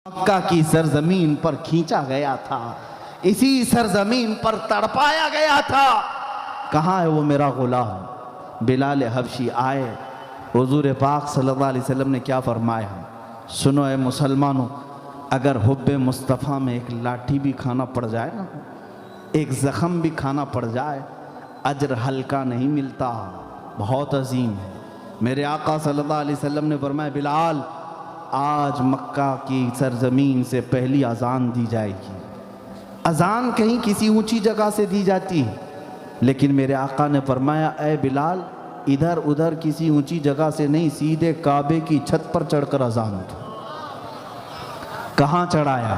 मक्का की सरजमीन पर खींचा गया था, इसी सरजमीन पर तड़पाया गया था। कहाँ है वो मेरा गुलाम बिलाल हबशी? आए, हुजूर पाक सल्लल्लाहु अलैहि वसल्लम ने क्या फरमाया? सुनो ए मुसलमानों, अगर हुब्बे मुस्तफ़ा में एक लाठी भी खाना पड़ जाए ना, एक ज़ख़म भी खाना पड़ जाए, अजर हल्का नहीं मिलता, बहुत अजीम है। मेरे आका सल्लल्लाहु अलैहि वसल्लम ने फरमाया, बिलाल आज मक्का की सरजमीन से पहली अजान दी जाएगी। अजान कहीं किसी ऊंची जगह से दी जाती है, लेकिन मेरे आका ने फरमाया, ए बिलाल इधर उधर किसी ऊंची जगह से नहीं, सीधे काबे की छत पर चढ़कर अजान दो। कहाँ चढ़ाया?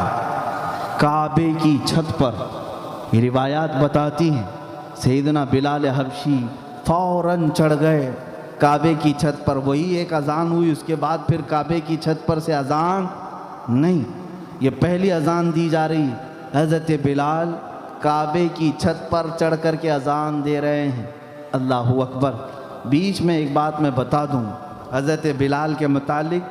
काबे की छत पर। ये रिवायात बताती हैं सैयदना बिलाल हबशी फौरन चढ़ गए काबे की छत पर। वही एक अजान हुई, उसके बाद फिर काबे की छत पर से अजान नहीं, ये पहली अजान दी जा रही। हज़रत बिलाल काबे की छत पर चढ़ कर के अजान दे रहे हैं। अल्लाहु अकबर। बीच में एक बात मैं बता दूं, हज़रत बिलाल के मुतालिक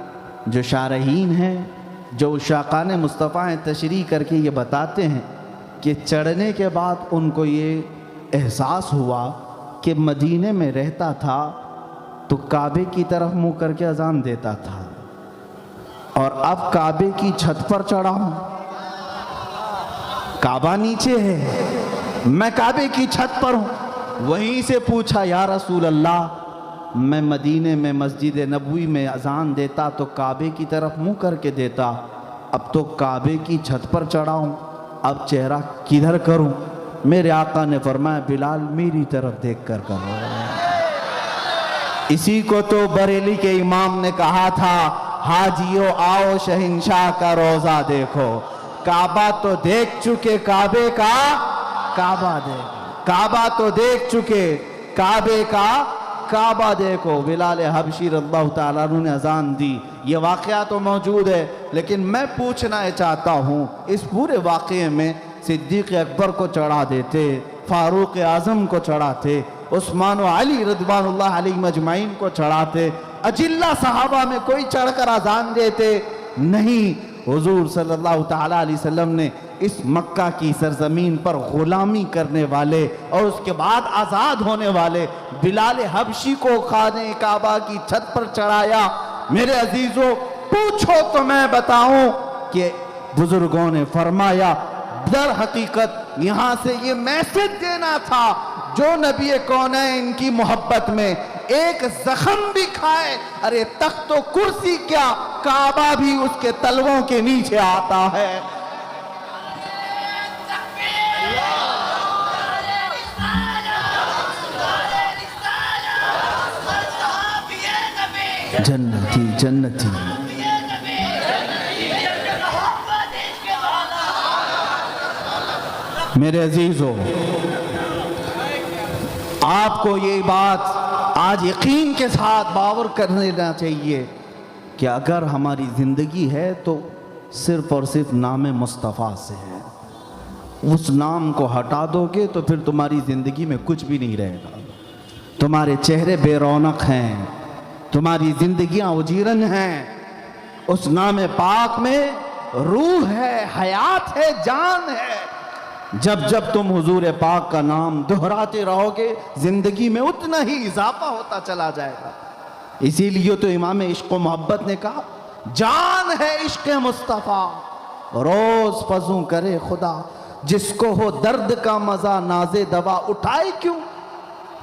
जो शारहीन हैं, जो शाकान मुस्तफ़ा हैं, तशरीह करके ये बताते हैं कि चढ़ने के बाद उनको ये एहसास हुआ कि मदीने में रहता था तो काबे की तरफ मुँह करके अजान देता था, और अब काबे की छत पर चढ़ा हूँ, काबा नीचे है, मैं काबे की छत पर हूँ। वहीं से पूछा, या रसूल अल्लाह, मैं मदीने में मस्जिद नबवी में अजान देता तो काबे की तरफ मुँह करके देता, अब तो काबे की छत पर चढ़ा हूँ, अब चेहरा किधर करूँ? मेरे आका ने फरमाया, बिलाल मेरी तरफ देख कर करो। इसी को तो बरेली के इमाम ने कहा था, हाजियो आओ शहंशाह का रोजा देखो। काबा तो देख चुके, काबे का काबा देखो। काबा तो देख चुके, काबे का काबा देखो। बिलाल हबशी रज़ियल्लाहु ताला अन्हु ने अजान दी। ये वाक़या तो मौजूद है, लेकिन मैं पूछना चाहता हूँ, इस पूरे वाक़े में सिद्दीक़ अकबर को चढ़ा देते, फारूक आज़म को चढ़ाते, उस्मान व अली रज़ियल्लाहु अलैहिम अजमाइन को चढ़ाते, अजिल्ला सहाबा में कोई चढ़कर अजान देते? नहीं। हुजूर सल्लल्लाहु ताला अलैहि वसल्लम ने इस मक्का की सरजमीन पर गुलामी करने वाले और उसके बाद आज़ाद होने वाले बिलाल हबशी को खाने काबा की छत पर चढ़ाया। मेरे अजीजों, पूछो तो मैं बताऊं कि बुजुर्गों ने फरमाया, दर हकीकत यहाँ से ये मैसेज देना था, जो नबी कौनैन की मोहब्बत में एक जख्म भी खाए, अरे तख्त तो कुर्सी क्या, काबा भी उसके तलवों के नीचे आता है। जन्नती जन्नती। मेरे अजीजों, आपको ये बात आज यकीन के साथ बावर कर लेना चाहिए कि अगर हमारी ज़िंदगी है तो सिर्फ़ और सिर्फ नाम मुस्तफ़ा से है। उस नाम को हटा दोगे तो फिर तुम्हारी ज़िंदगी में कुछ भी नहीं रहेगा। तुम्हारे चेहरे बेरौनक हैं, तुम्हारी ज़िंदगियाँ उजीरन हैं। उस नाम पाक में रूह है, हयात है, जान है। जब जब तुम हुजूर पाक का नाम दोहराते रहोगे, जिंदगी में उतना ही इजाफा होता चला जाएगा। इसीलिए तो इमाम इश्क व मोहब्बत ने कहा, जान है इश्क मुस्तफ़ा, रोज फजू करे खुदा, जिसको हो दर्द का मजा नाज़े दवा उठाए क्यों।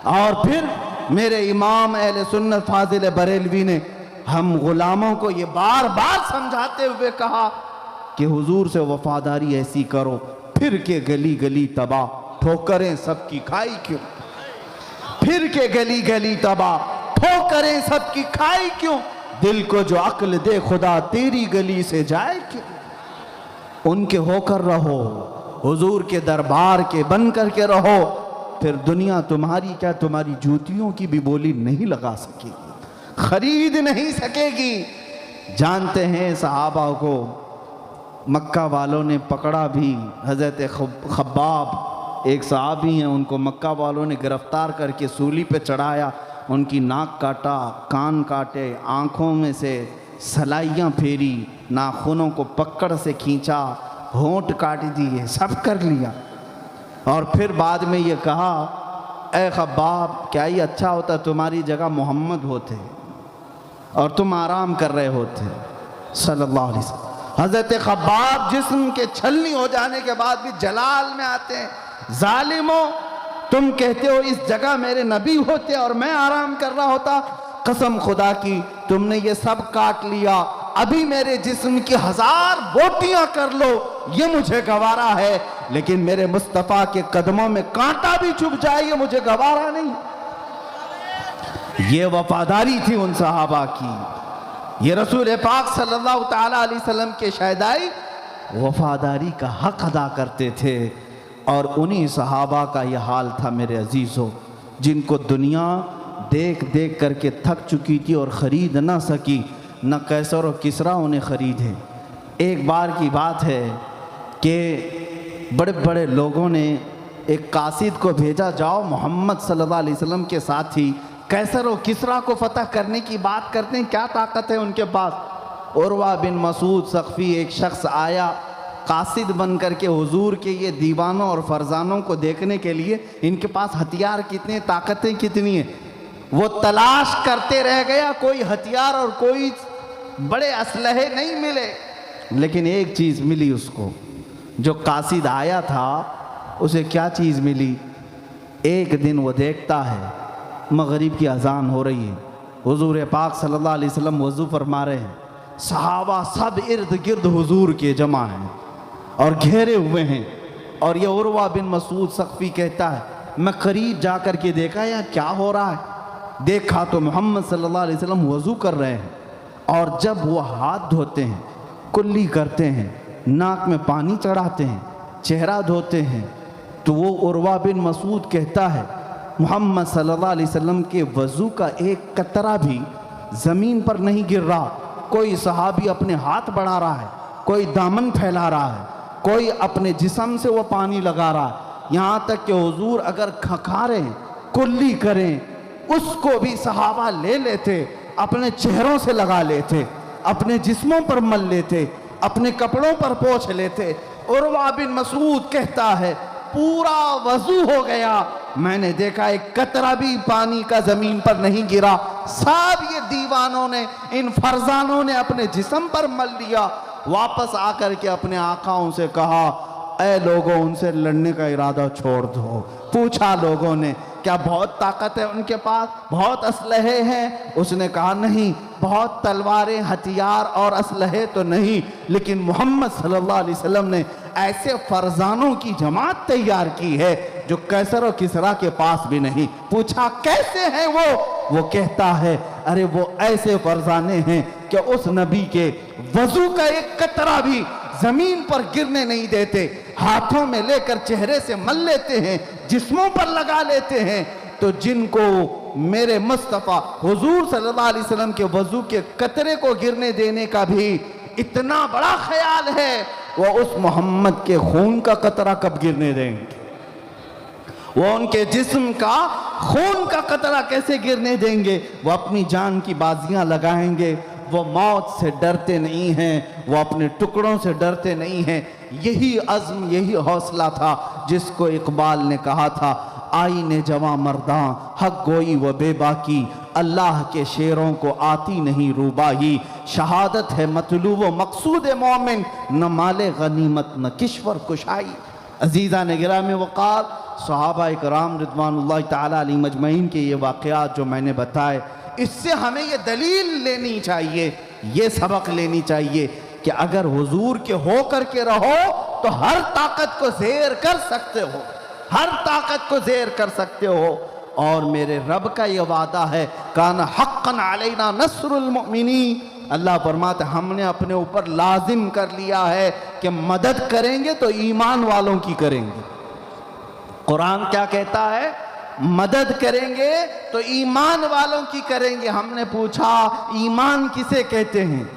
और फिर मेरे इमाम अहले सुन्नत फाजिल बरेलवी ने हम गुलामों को ये बार बार समझाते हुए कहा कि हुजूर से वफादारी ऐसी करो, फिर के गली गली तबाह, ठोकरें सबकी खाई क्यों। फिर के गली गली तबाह, ठोकरें सबकी खाई क्यों। दिल को जो अक्ल दे खुदा, तेरी गली से जाए क्यों। उनके होकर रहो, हुजूर के दरबार के बन करके रहो, फिर दुनिया तुम्हारी क्या, तुम्हारी जूतियों की भी बोली नहीं लगा सकेगी, खरीद नहीं सकेगी। जानते हैं सहाबा को मक्का वालों ने पकड़ा भी। हज़रत खब्बाब एक सहाबी हैं, उनको मक्का वालों ने गिरफ्तार करके सूली पे चढ़ाया, उनकी नाक काटा, कान काटे, आँखों में से सलाइयाँ फेरी, नाखूनों को पकड़ से खींचा, होंठ काट दिए, सब कर लिया। और फिर बाद में ये कहा, ए खब्बाब, क्या ही अच्छा होता तुम्हारी जगह मोहम्मद होते और तुम आराम कर रहे होते सल्लल्लाहु अलैहि वसल्लम। हज़रत खब्बाब जिस्म के छलनी हो जाने के बाद भी जलाल में आते हैं, जालिमो, तुम कहते हो इस जगह मेरे नबी होते और मैं आराम कर रहा होता। कसम खुदा की, तुमने ये सब काट लिया, अभी मेरे जिस्म की 1000 बोटियां कर लो, ये मुझे गवारा है, लेकिन मेरे मुस्तफ़ा के कदमों में कांटा भी चुभ जाए, ये मुझे गवारा नहीं। ये वफादारी थी उन सहाबा की। ये रसूल पाक सल्लल्लाहु ताला अलैहि वसल्लम के शहदाई वफादारी का हक अदा करते थे। और उन्हीं सहाबा का यह हाल था मेरे अजीज़ों, जिनको दुनिया देख देख करके थक चुकी थी और ख़रीद ना सकी, न कैसर और किसरा उन्हें ख़रीदे। एक बार की बात है कि बड़े बड़े लोगों ने एक कासिद को भेजा, जाओ मोहम्मद सल्लल्लाहु अलैहि वसल्लम के साथी कैसर और किसरा को फतह करने की बात करते हैं, क्या ताकत है उनके पास। उर्वा बिन मसूद सख्फी एक शख्स आया कासिद बन करके हुजूर के ये दीवानों और फरजानों को देखने के लिए, इनके पास हथियार कितने, ताकतें कितनी हैं। वो तलाश करते रह गया, कोई हथियार और कोई बड़े असलहे नहीं मिले, लेकिन एक चीज़ मिली उसको। जो कासिद आया था उसे क्या चीज़ मिली? एक दिन वो देखता है मगरिब की अजान हो रही है, हुजूर पाक सल्लल्लाहु अलैहि वसल्लम वज़ू फरमा रहे हैं, सहाबा सब इर्द गिर्द हुजूर के जमा हैं और घेरे हुए हैं। और ये उर्वा बिन मसूद सख्फी कहता है, मैं करीब जा कर के देखा यार क्या हो रहा है। देखा तो मोहम्मद सल्लल्लाहु अलैहि वसल्लम वज़ू कर रहे हैं, और जब वो हाथ धोते हैं, कुल्ली करते हैं, नाक में पानी चढ़ाते हैं, चेहरा धोते हैं, तो वो उर्वा बिन मसूद कहता है मोहम्मद सल्लल्लाहु अलैहि वसल्लम के वज़ू का एक कतरा भी ज़मीन पर नहीं गिर रहा। कोई सहाबी अपने हाथ बढ़ा रहा है, कोई दामन फैला रहा है, कोई अपने जिस्म से वो पानी लगा रहा है। यहाँ तक कि हुजूर अगर खखारें, कुल्ली करें, उसको भी सहाबा ले लेते, अपने चेहरों से लगा लेते, अपने जिस्मों पर मल लेते, अपने कपड़ों पर पोंछ लेते। उर्वा बिन मसूद कहता है पूरा वज़ू हो गया, मैंने देखा एक कतरा भी पानी का ज़मीन पर नहीं गिरा। सब ये दीवानों ने, इन फरजानों ने अपने जिस्म पर मल लिया। वापस आकर के अपने आकाओं से कहा, ऐ लोगों, उनसे लड़ने का इरादा छोड़ दो। पूछा लोगों ने, क्या बहुत ताकत है उनके पास, बहुत असलहे हैं? उसने कहा नहीं, बहुत तलवारें, हथियार और असलहे तो नहीं, लेकिन मोहम्मद सल्लल्लाहु अलैहि वसल्लम ने ऐसे फरजानों की जमात तैयार की है जो कैसर और किसरा के पास भी नहीं। पूछा कैसे हैं वो कहता है, अरे वो ऐसे फरजाने हैं कि उस नबी के वजू का एक कतरा भी जमीन पर गिरने नहीं देते, हाथों में लेकर चेहरे से मल लेते हैं, जिस्मों पर लगा लेते हैं। तो जिनको मेरे मुस्तफ़ा हुजूर सल्लल्लाहु अलैहि वसल्लम के वजू के कतरे को गिरने देने का भी इतना बड़ा ख्याल है, वो उस मोहम्मद के खून का कतरा कब गिरने देंगे? वो उनके जिस्म का खून का कतरा कैसे गिरने देंगे? वो अपनी जान की बाजियां लगाएंगे। वो मौत से डरते नहीं हैं, वो अपने टुकड़ों से डरते नहीं हैं। यही अज़्म, यही हौसला था जिसको इकबाल ने कहा था, आईने जवां मर्दां हक गोई व बेबाकी, अल्लाह के शेरों को आती नहीं रूबाही, शहादत है मतलूब व मकसूद मोमिन, न माले गनीमत न किश्वर कुशाई। अजीज़ा ने गिरामी वक़ार, सहाबा इकराम रिज़वानुल्लाह ताला अलैहिम अजमईन के ये वाक़यात जो मैंने बताए, इससे हमें ये दलील लेनी चाहिए, ये सबक लेनी चाहिए कि अगर हुजूर के हो कर के रहो तो हर ताकत को ज़ेर कर सकते हो, हर ताकत को ज़ेर कर सकते हो। और मेरे रब का ये वादा है, कान हक़्क़न अलैना नस्रुल मुमिनीन, अल्लाह फरमाते हमने अपने ऊपर लाजिम कर लिया है कि मदद करेंगे तो ईमान वालों की करेंगे। कुरान क्या कहता है? मदद करेंगे तो ईमान वालों की करेंगे। हमने पूछा ईमान किसे कहते हैं?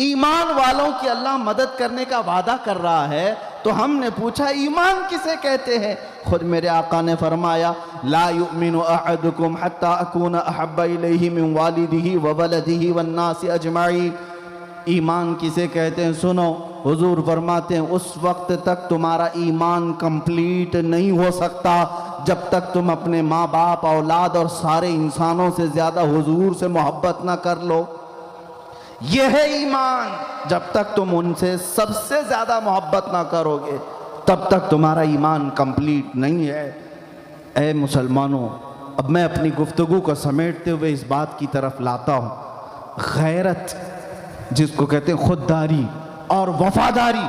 ईमान वालों की अल्लाह मदद करने का वादा कर रहा है, तो हमने पूछा ईमान किसे कहते हैं? खुद मेरे आका ने फरमाया, ला युमिनु अहदुकुम हत्ता अकूना अहब्बा इलैहि मिन वालिदिही व वलदिही वन नासि अजमाईन, ईमान किसे कहते हैं सुनो। हुजूर फरमाते हैं उस वक्त तक तुम्हारा ईमान कंप्लीट नहीं हो सकता जब तक तुम अपने माँ बाप, औलाद और सारे इंसानों से ज़्यादा हुजूर से मोहब्बत ना कर लो। यह है ईमान। जब तक तुम उनसे सबसे ज़्यादा मोहब्बत ना करोगे तब तक तुम्हारा ईमान कंप्लीट नहीं है। ऐ मुसलमानों, अब मैं अपनी गुफ्तगू को समेटते हुए इस बात की तरफ लाता हूँ, गैरत जिसको कहते हैं खुददारी और वफादारी,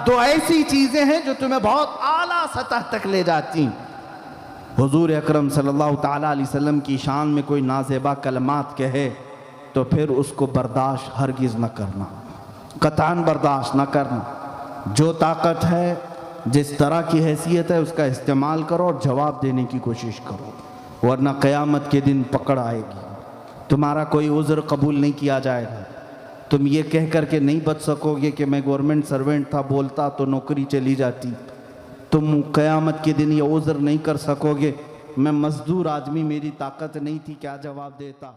दो ऐसी चीज़ें हैं जो तुम्हें बहुत आला सतह तक ले जाती हैं। हुजूर अकरम सल्लल्लाहु ताला अलैहि वसल्लम की शान में कोई नाज़ेबा कलमात कहे तो फिर उसको बर्दाश्त हरगिज़ न करना, कतान बर्दाश्त न करना। जो ताकत है, जिस तरह की हैसियत है, उसका इस्तेमाल करो और जवाब देने की कोशिश करो, वरना क़यामत के दिन पकड़ आएगी, तुम्हारा कोई उज़्र कबूल नहीं किया जाएगा। तुम ये कह कर के नहीं बच सकोगे कि मैं गवर्नमेंट सर्वेंट था, बोलता तो नौकरी चली जाती। तुम क़यामत के दिन ये उज़्र नहीं कर सकोगे, मैं मज़दूर आदमी, मेरी ताकत नहीं थी, क्या जवाब देता।